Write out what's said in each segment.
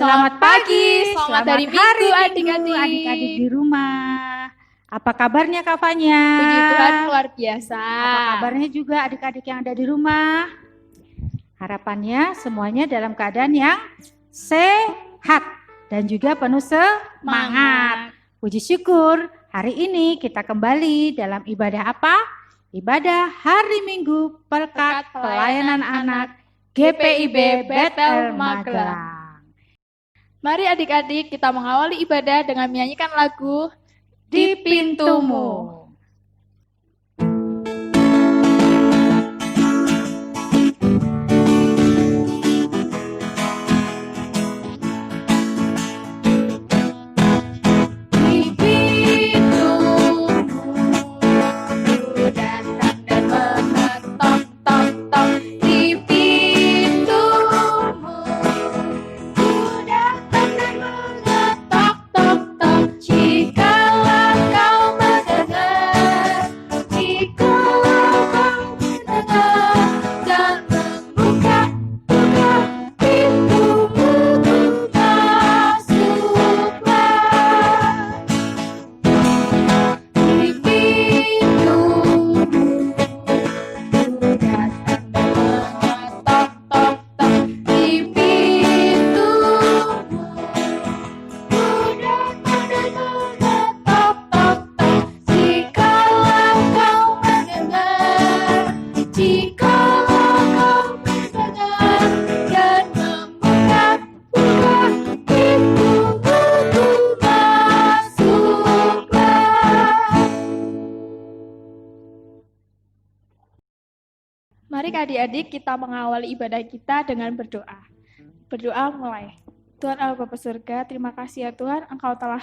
Selamat pagi, selamat hari Minggu adik-adik. Adik-adik di rumah. Apa kabarnya Kak Fanya? Puji Tuhan luar biasa. Apa kabarnya juga adik-adik yang ada di rumah? Harapannya semuanya dalam keadaan yang sehat dan juga penuh semangat. Puji syukur, hari ini kita kembali dalam ibadah apa? Ibadah hari Minggu Pekat Pelayanan Anak GPIB Bethel Magelang. Mari adik-adik kita mengawali ibadah dengan menyanyikan lagu Di Pintumu. Mari adik-adik kita mengawali ibadah kita dengan berdoa. Berdoa mulai. Tuhan Allah Bapa Surga, terima kasih ya Tuhan, Engkau telah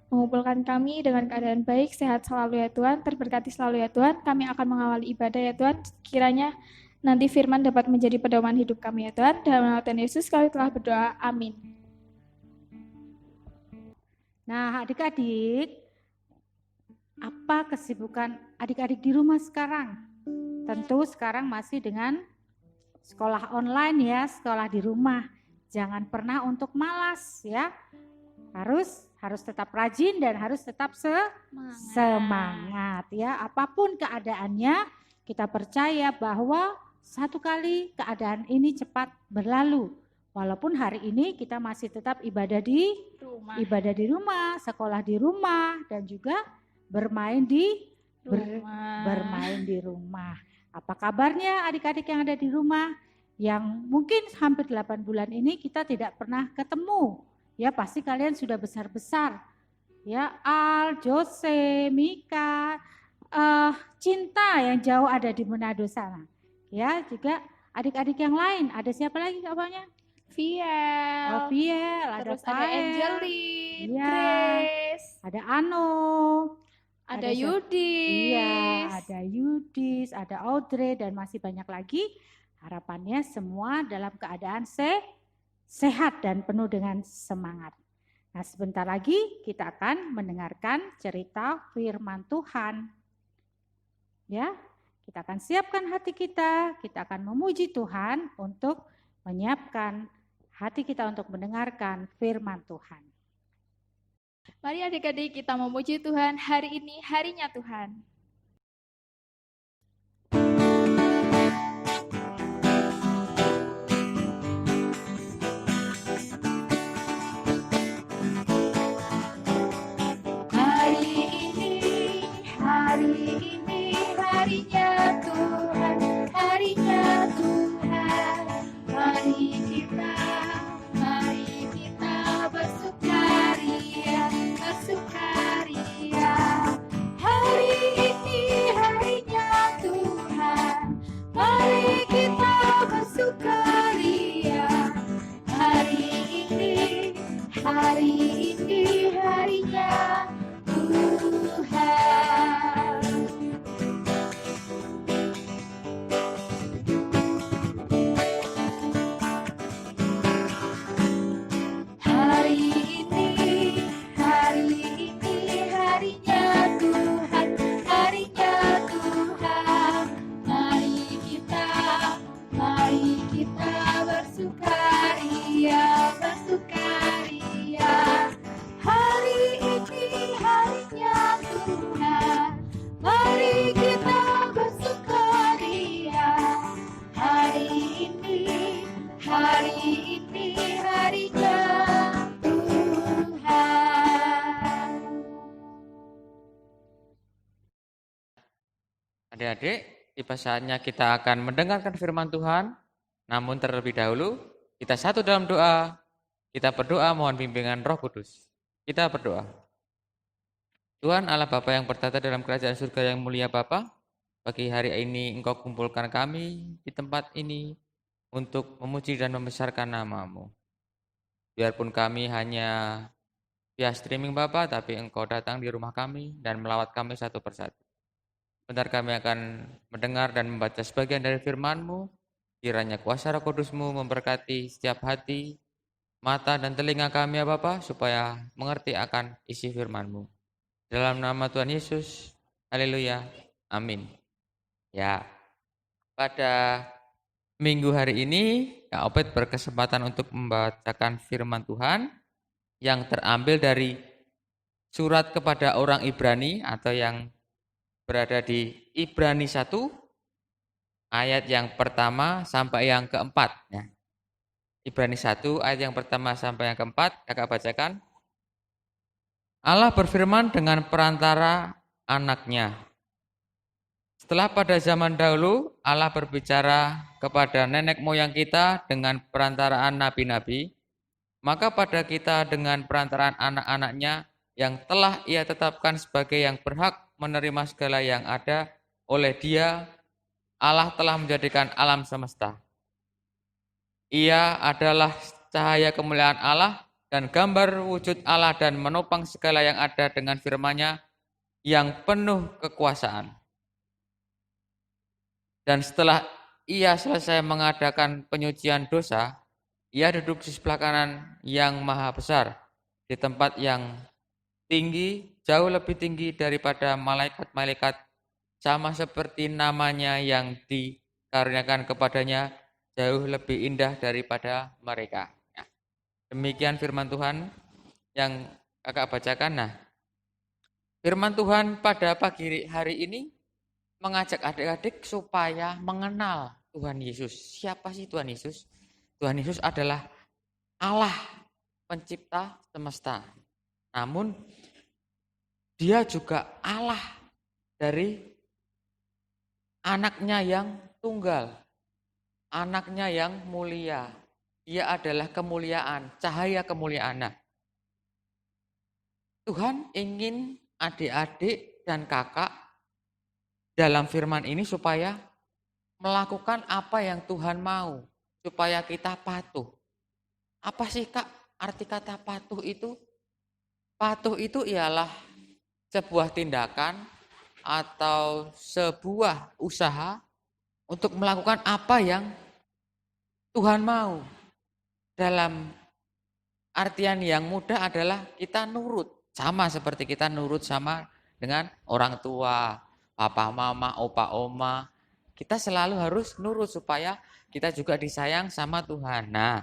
mengumpulkan kami dengan keadaan baik, sehat selalu ya Tuhan, terberkati selalu ya Tuhan. Kami akan mengawali ibadah ya Tuhan, kiranya nanti firman dapat menjadi pedoman hidup kami ya Tuhan. Dalam nama Tuhan Yesus kami telah berdoa, amin. Nah adik-adik, apa kesibukan adik-adik di rumah sekarang? Tentu sekarang masih dengan sekolah online ya, sekolah di rumah. Jangan pernah untuk malas ya. Harus tetap rajin dan harus tetap semangat ya. Apapun keadaannya, kita percaya bahwa satu kali keadaan ini cepat berlalu. Walaupun hari ini kita masih tetap ibadah di rumah, sekolah di rumah, dan juga bermain di rumah. Apa kabarnya adik-adik yang ada di rumah yang mungkin hampir 8 bulan ini kita tidak pernah ketemu. Ya pasti kalian sudah besar-besar. Ya Al, Jose, Mika, Cinta yang jauh ada di Manado sana. Ya juga adik-adik yang lain. Ada siapa lagi kabarnya? Viel, ada Angeline, ya, Grace, ada Ano. Ada Yudis. Iya, ada Yudis, ada Audrey, dan masih banyak lagi. Harapannya semua dalam keadaan sehat dan penuh dengan semangat. Nah, sebentar lagi kita akan mendengarkan cerita firman Tuhan. Ya, kita akan siapkan hati kita akan memuji Tuhan untuk menyiapkan hati kita untuk mendengarkan firman Tuhan. Mari adik-adik kita memuji Tuhan, hari ini harinya Tuhan. Hari ini harinya Tuhan, harinya Tuhan. Mari kita bersukaria. Hari ini harinya Tuhan, mari kita bersukaria. Hari ini harinya Tuhan. Adik-adik, tiba saatnya kita akan mendengarkan firman Tuhan. Namun terlebih dahulu, kita satu dalam doa. Kita berdoa mohon bimbingan Roh Kudus. Kita berdoa. Tuhan Allah Bapa yang bertata dalam kerajaan surga yang mulia Bapa, pagi hari ini Engkau kumpulkan kami di tempat ini untuk memuji dan membesarkan nama-Mu. Biarpun kami hanya via streaming Bapa, tapi Engkau datang di rumah kami dan melawat kami satu persatu. Bentar kami akan mendengar dan membaca sebagian dari firman-Mu. Kiranya kuasa Roh Kudus-Mu memberkati setiap hati, mata dan telinga kami ya Bapa, supaya mengerti akan isi firman-Mu. Dalam nama Tuhan Yesus, haleluya, amin. Ya, pada minggu hari ini, Kak Opet berkesempatan untuk membacakan firman Tuhan yang terambil dari surat kepada orang Ibrani atau yang berada di Ibrani 1 ayat yang pertama sampai yang keempat. Ya. Ibrani 1 ayat yang pertama sampai yang keempat, kakak bacakan. Allah berfirman dengan perantara anaknya. Setelah pada zaman dahulu Allah berbicara kepada nenek moyang kita dengan perantaraan nabi-nabi, maka pada kita dengan perantaraan anak-anaknya yang telah ia tetapkan sebagai yang berhak menerima segala yang ada oleh Dia, Allah telah menjadikan alam semesta. Ia adalah cahaya kemuliaan Allah dan gambar wujud Allah dan menopang segala yang ada dengan firman-Nya yang penuh kekuasaan. Dan setelah ia selesai mengadakan penyucian dosa, ia duduk di sebelah kanan yang maha besar, di tempat yang tinggi, jauh lebih tinggi daripada malaikat-malaikat, sama seperti namanya yang dikaruniakan kepadanya, jauh lebih indah daripada mereka. Nah, demikian firman Tuhan yang kakak bacakan. Nah, firman Tuhan pada pagi hari ini mengajak adik-adik supaya mengenal Tuhan Yesus. Siapa sih Tuhan Yesus? Tuhan Yesus adalah Allah pencipta semesta. Namun Dia juga Allah dari anaknya yang tunggal, anaknya yang mulia. Dia adalah kemuliaan, cahaya kemuliaan. Nah, Tuhan ingin adik-adik dan kakak dalam firman ini supaya melakukan apa yang Tuhan mau, supaya kita patuh. Apa sih Kak arti kata patuh itu? Patuh itu ialah sebuah tindakan atau sebuah usaha untuk melakukan apa yang Tuhan mau. Dalam artian yang mudah adalah kita nurut. Sama seperti kita nurut sama dengan orang tua, papa, mama, opa, oma. Kita selalu harus nurut supaya kita juga disayang sama Tuhan. Nah,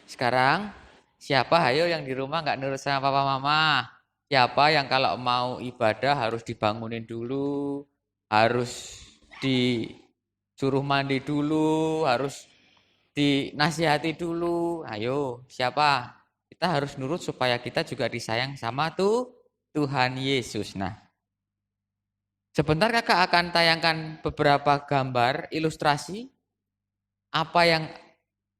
sekarang siapa hayo yang di rumah nggak nurut sama papa, mama? Siapa yang kalau mau ibadah harus dibangunin dulu, harus disuruh mandi dulu, harus dinasihati dulu. Ayo, siapa? Kita harus nurut supaya kita juga disayang sama Tuhan Yesus. Nah, sebentar kakak akan tayangkan beberapa gambar ilustrasi apa yang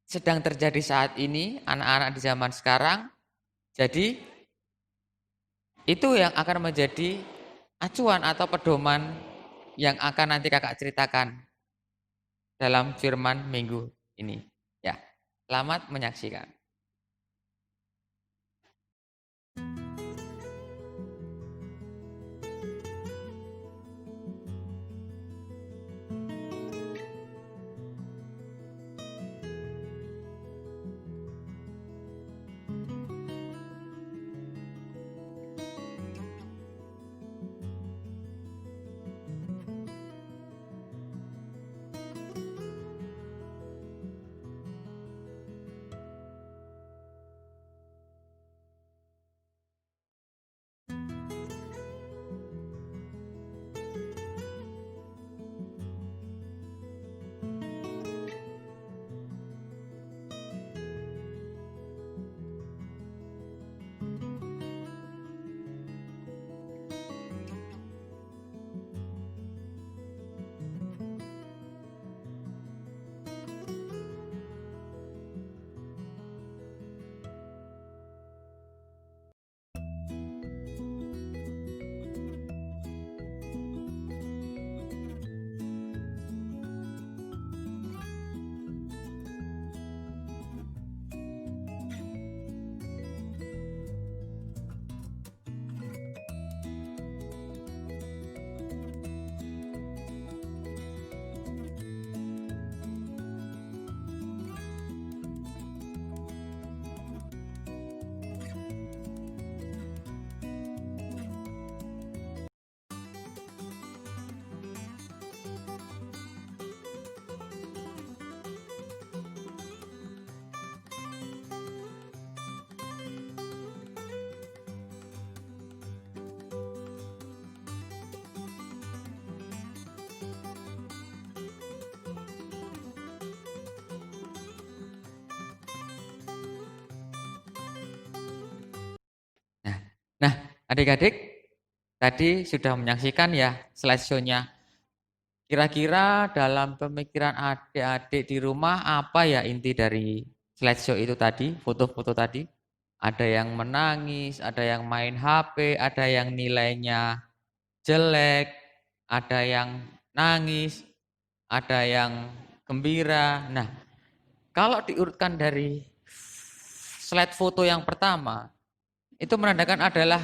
sedang terjadi saat ini anak-anak di zaman sekarang. Jadi itu yang akan menjadi acuan atau pedoman yang akan nanti kakak ceritakan dalam firman minggu ini. Ya, selamat menyaksikan. Adik-adik, tadi sudah menyaksikan ya slideshow-nya. Kira-kira dalam pemikiran adik-adik di rumah apa ya inti dari slideshow itu tadi, foto-foto tadi? Ada yang menangis, ada yang main HP, ada yang nilainya jelek, ada yang nangis, ada yang gembira. Nah, kalau diurutkan dari slide foto yang pertama, itu menandakan adalah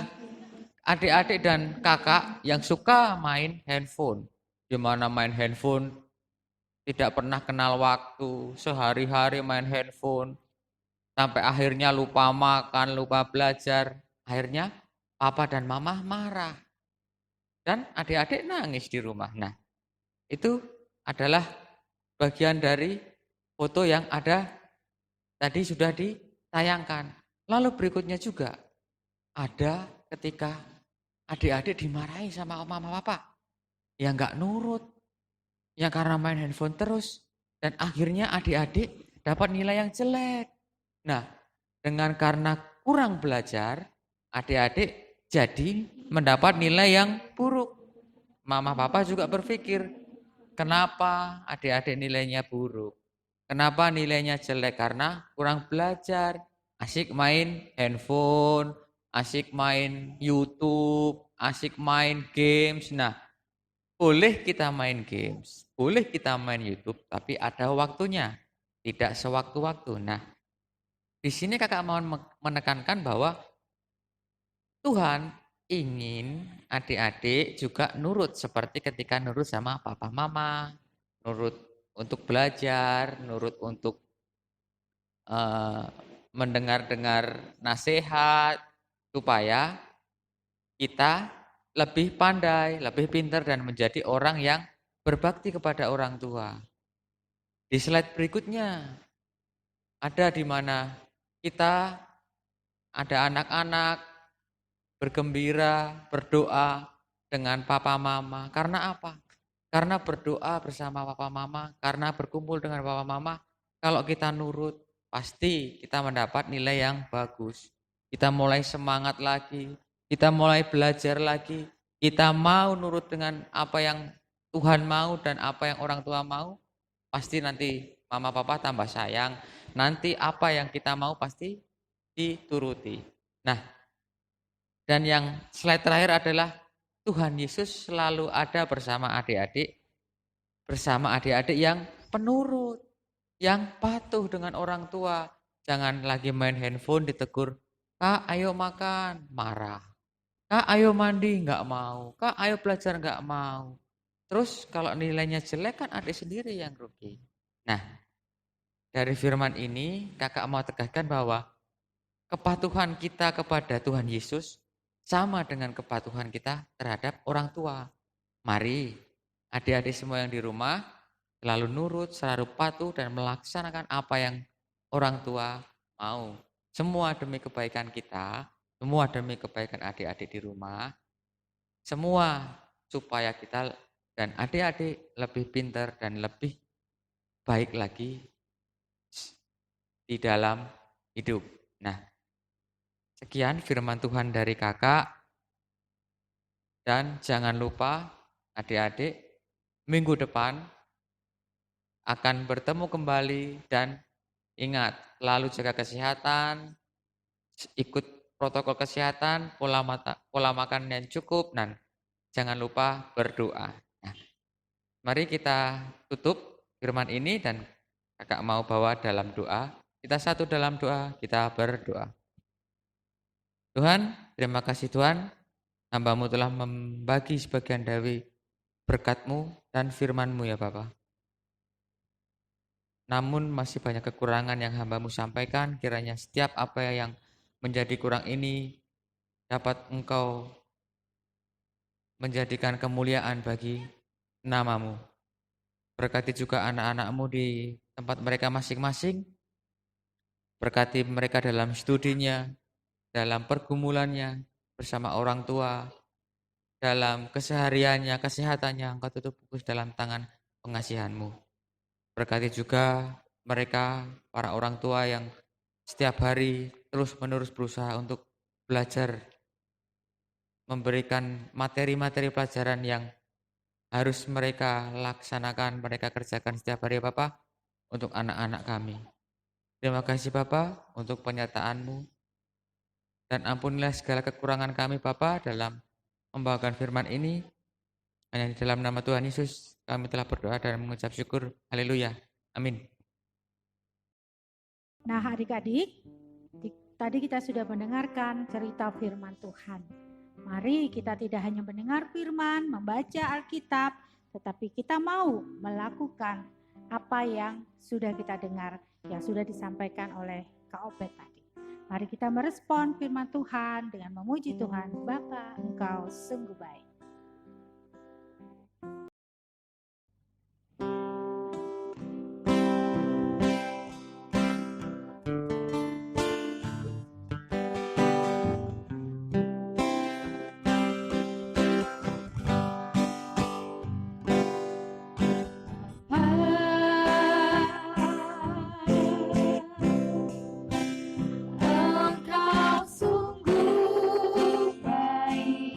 adik-adik dan kakak yang suka main handphone. Di mana main handphone tidak pernah kenal waktu, sehari-hari main handphone, sampai akhirnya lupa makan, lupa belajar. Akhirnya papa dan mama marah. Dan adik-adik nangis di rumah. Nah, itu adalah bagian dari foto yang ada tadi sudah ditayangkan. Lalu berikutnya juga ada ketika adik-adik dimarahi sama mama papa. Yang nggak nurut, yang karena main handphone terus. Dan akhirnya adik-adik dapat nilai yang jelek. Nah, dengan karena kurang belajar, adik-adik jadi mendapat nilai yang buruk. Mama papa juga berpikir, kenapa adik-adik nilainya buruk? Kenapa nilainya jelek? Karena kurang belajar, asik main handphone, asik main YouTube, asik main games. Nah, boleh kita main games, boleh kita main YouTube, tapi ada waktunya, tidak sewaktu-waktu. Nah, di sini kakak mau menekankan bahwa Tuhan ingin adik-adik juga nurut seperti ketika nurut sama papa mama, nurut untuk belajar, nurut untuk eh, mendengar-dengar nasihat, supaya kita lebih pandai, lebih pintar dan menjadi orang yang berbakti kepada orang tua. Di slide berikutnya ada di mana kita ada anak-anak bergembira, berdoa dengan papa mama. Karena apa? Karena berdoa bersama papa mama, karena berkumpul dengan papa mama, kalau kita nurut, pasti kita mendapat nilai yang bagus. Kita mulai semangat lagi, kita mulai belajar lagi, kita mau nurut dengan apa yang Tuhan mau dan apa yang orang tua mau, pasti nanti mama papa tambah sayang. Nanti apa yang kita mau pasti dituruti. Nah, dan yang slide terakhir adalah Tuhan Yesus selalu ada bersama adik-adik yang penurut, yang patuh dengan orang tua. Jangan lagi main handphone ditegur, "Kak, ayo makan," marah. "Kak, ayo mandi," nggak mau. "Kak, ayo belajar," nggak mau. Terus kalau nilainya jelek kan adik sendiri yang rugi. Nah, dari firman ini kakak mau tegaskan bahwa kepatuhan kita kepada Tuhan Yesus sama dengan kepatuhan kita terhadap orang tua. Mari adik-adik semua yang di rumah selalu nurut, selalu patuh dan melaksanakan apa yang orang tua mau. Semua demi kebaikan kita, semua demi kebaikan adik-adik di rumah, semua supaya kita dan adik-adik lebih pintar dan lebih baik lagi di dalam hidup. Nah, sekian firman Tuhan dari kakak. Dan jangan lupa adik-adik, minggu depan akan bertemu kembali dan ingat, selalu jaga kesehatan, ikut protokol kesehatan, pola makan yang cukup, dan jangan lupa berdoa. Nah, mari kita tutup firman ini dan kakak mau bawa dalam doa. Kita satu dalam doa, kita berdoa. Tuhan, terima kasih Tuhan, hamba-Mu telah membagi sebagian dari berkat-Mu dan firman-Mu ya Bapa. Namun masih banyak kekurangan yang hamba-Mu sampaikan, kiranya setiap apa yang menjadi kurang ini dapat Engkau menjadikan kemuliaan bagi nama-Mu. Berkati juga anak-anak-Mu di tempat mereka masing-masing, berkati mereka dalam studinya, dalam pergumulannya, bersama orang tua, dalam kesehariannya, kesehatannya, Engkau tutup fokus dalam tangan pengasihan-Mu. Berkati juga mereka, para orang tua yang setiap hari terus-menerus berusaha untuk belajar memberikan materi-materi pelajaran yang harus mereka laksanakan, mereka kerjakan setiap hari Bapa untuk anak-anak kami. Terima kasih Bapa untuk penyertaan-Mu dan ampunilah segala kekurangan kami Bapa dalam membawakan firman ini. Hanya di dalam nama Tuhan Yesus kami telah berdoa dan mengucap syukur. Haleluya. Amin. Nah, adik-adik, tadi kita sudah mendengarkan cerita firman Tuhan. Mari kita tidak hanya mendengar firman, membaca Alkitab, tetapi kita mau melakukan apa yang sudah kita dengar, yang sudah disampaikan oleh Kak Obed tadi. Mari kita merespon firman Tuhan dengan memuji Tuhan. Bapa, Engkau sungguh baik. Engkau sungguh baik.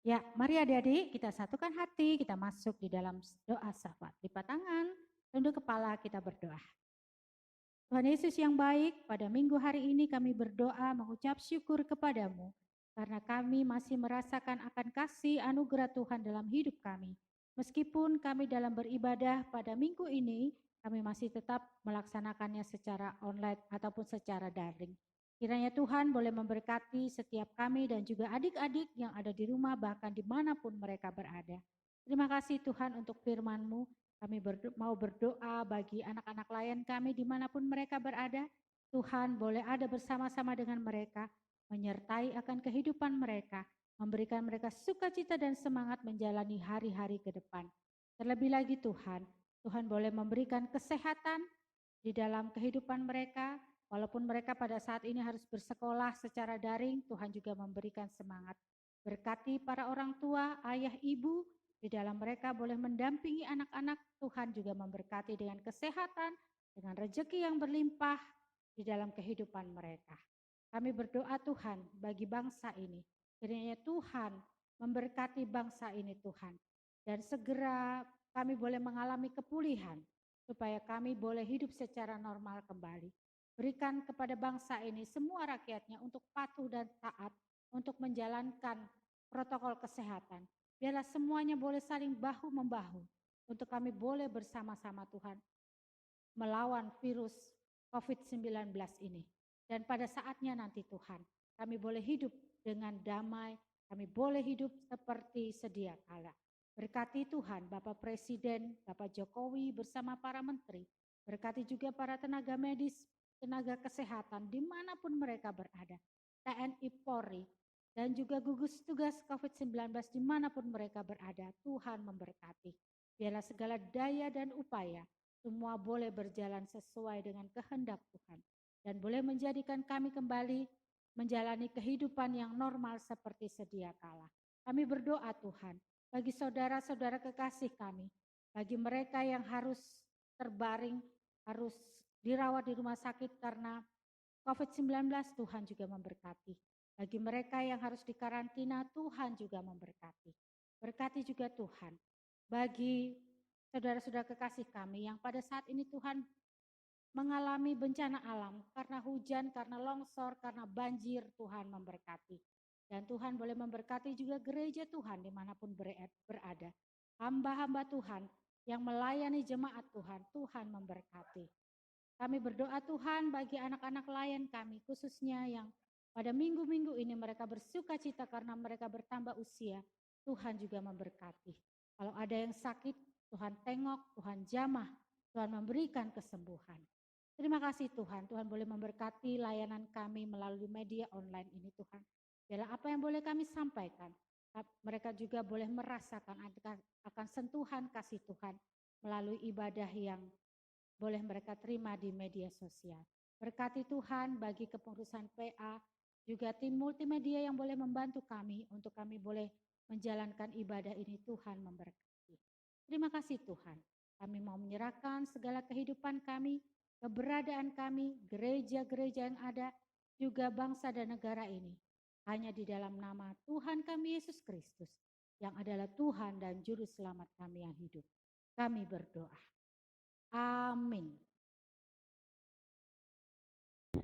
Ya, mari adik-adik kita satukan hati, kita masuk di dalam doa syafaat. Lipat tangan, tunduk kepala, kita berdoa. Tuhan Yesus yang baik, pada minggu hari ini kami berdoa mengucap syukur kepadamu, karena kami masih merasakan akan kasih anugerah Tuhan dalam hidup kami. Meskipun kami dalam beribadah pada minggu ini, kami masih tetap melaksanakannya secara online ataupun secara daring. Kiranya Tuhan boleh memberkati setiap kami dan juga adik-adik yang ada di rumah bahkan dimanapun mereka berada. Terima kasih Tuhan untuk firman-Mu. Kami mau berdoa bagi anak-anak layan kami dimanapun mereka berada. Tuhan boleh ada bersama-sama dengan mereka, menyertai akan kehidupan mereka, memberikan mereka sukacita dan semangat menjalani hari-hari ke depan. Terlebih lagi Tuhan boleh memberikan kesehatan di dalam kehidupan mereka. Walaupun mereka pada saat ini harus bersekolah secara daring, Tuhan juga memberikan semangat. Berkati para orang tua, ayah, ibu, di dalam mereka boleh mendampingi anak-anak. Tuhan juga memberkati dengan kesehatan, dengan rezeki yang berlimpah di dalam kehidupan mereka. Kami berdoa Tuhan bagi bangsa ini. Kiranya Tuhan memberkati bangsa ini Tuhan. Dan segera kami boleh mengalami kepulihan, supaya kami boleh hidup secara normal kembali. Berikan kepada bangsa ini semua rakyatnya untuk patuh dan taat untuk menjalankan protokol kesehatan. Biarlah semuanya boleh saling bahu-membahu untuk kami boleh bersama-sama Tuhan melawan virus COVID-19 ini. Dan pada saatnya nanti Tuhan, kami boleh hidup dengan damai, kami boleh hidup seperti sedia kala. Berkati Tuhan Bapak Presiden, Bapak Jokowi bersama para menteri. Berkati juga para tenaga medis, tenaga kesehatan dimanapun mereka berada, TNI Polri, dan juga gugus tugas COVID-19 dimanapun mereka berada. Tuhan memberkati. Biarlah segala daya dan upaya semua boleh berjalan sesuai dengan kehendak Tuhan, dan boleh menjadikan kami kembali menjalani kehidupan yang normal seperti sedia kala. Kami berdoa Tuhan bagi saudara-saudara kekasih kami, bagi mereka yang harus terbaring, harus dirawat di rumah sakit karena COVID-19, Tuhan juga memberkati. Bagi mereka yang harus dikarantina, Tuhan juga memberkati. Berkati juga Tuhan bagi saudara-saudara kekasih kami yang pada saat ini Tuhan mengalami bencana alam karena hujan, karena longsor, karena banjir. Tuhan memberkati. Dan Tuhan boleh memberkati juga gereja Tuhan dimanapun berada. Hamba-hamba Tuhan yang melayani jemaat Tuhan, Tuhan memberkati. Kami berdoa Tuhan bagi anak-anak layan kami, khususnya yang pada minggu-minggu ini mereka bersukacita karena mereka bertambah usia. Tuhan juga memberkati. Kalau ada yang sakit, Tuhan tengok, Tuhan jamah, Tuhan memberikan kesembuhan. Terima kasih Tuhan, Tuhan boleh memberkati layanan kami melalui media online ini Tuhan. Biarlah apa yang boleh kami sampaikan, mereka juga boleh merasakan akan sentuhan kasih Tuhan melalui ibadah yang boleh mereka terima di media sosial. Berkati Tuhan bagi kepengurusan PA, juga tim multimedia yang boleh membantu kami untuk kami boleh menjalankan ibadah ini. Tuhan memberkati. Terima kasih Tuhan. Kami mau menyerahkan segala kehidupan kami, keberadaan kami, gereja-gereja yang ada, juga bangsa dan negara ini. Hanya di dalam nama Tuhan kami Yesus Kristus, yang adalah Tuhan dan Juru Selamat kami yang hidup. Kami berdoa. Amin.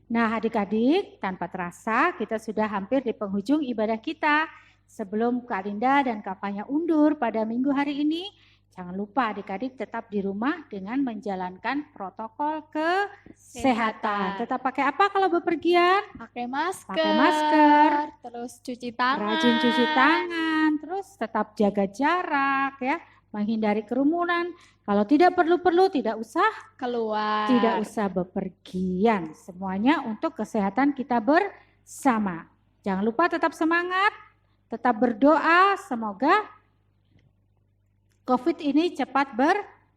Nah adik-adik, tanpa terasa kita sudah hampir di penghujung ibadah kita. Sebelum Kak Linda dan Kak Fanya undur pada minggu hari ini, jangan lupa adik-adik tetap di rumah dengan menjalankan protokol kesehatan. Tetap pakai apa kalau bepergian? Pakai masker. Pakai masker. Terus cuci tangan. Rajin cuci tangan. Terus tetap jaga jarak ya. Menghindari kerumunan. Kalau tidak perlu-perlu tidak usah keluar. Tidak usah bepergian. Semuanya untuk kesehatan kita bersama. Jangan lupa tetap semangat. Tetap berdoa. Semoga COVID ini cepat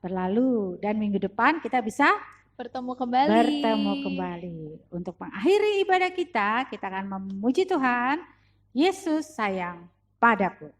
berlalu. Dan minggu depan kita bisa bertemu kembali. Untuk mengakhiri ibadah kita akan memuji Tuhan. Yesus sayang padaku.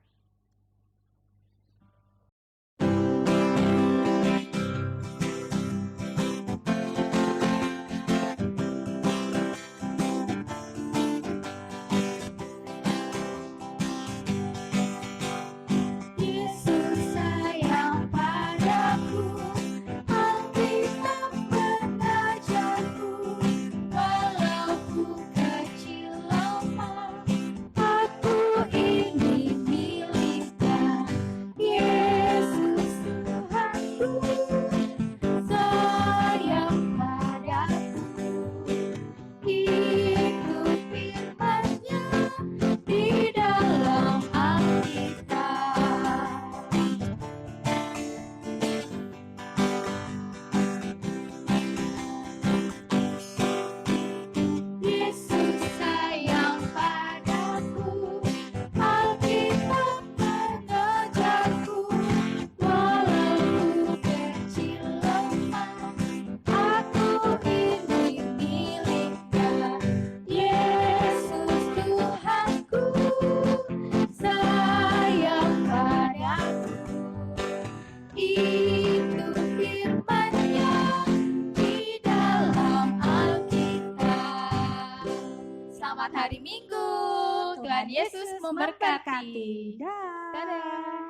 Selamat hari Minggu. Tuhan Yesus memberkati. Dah. Dadah.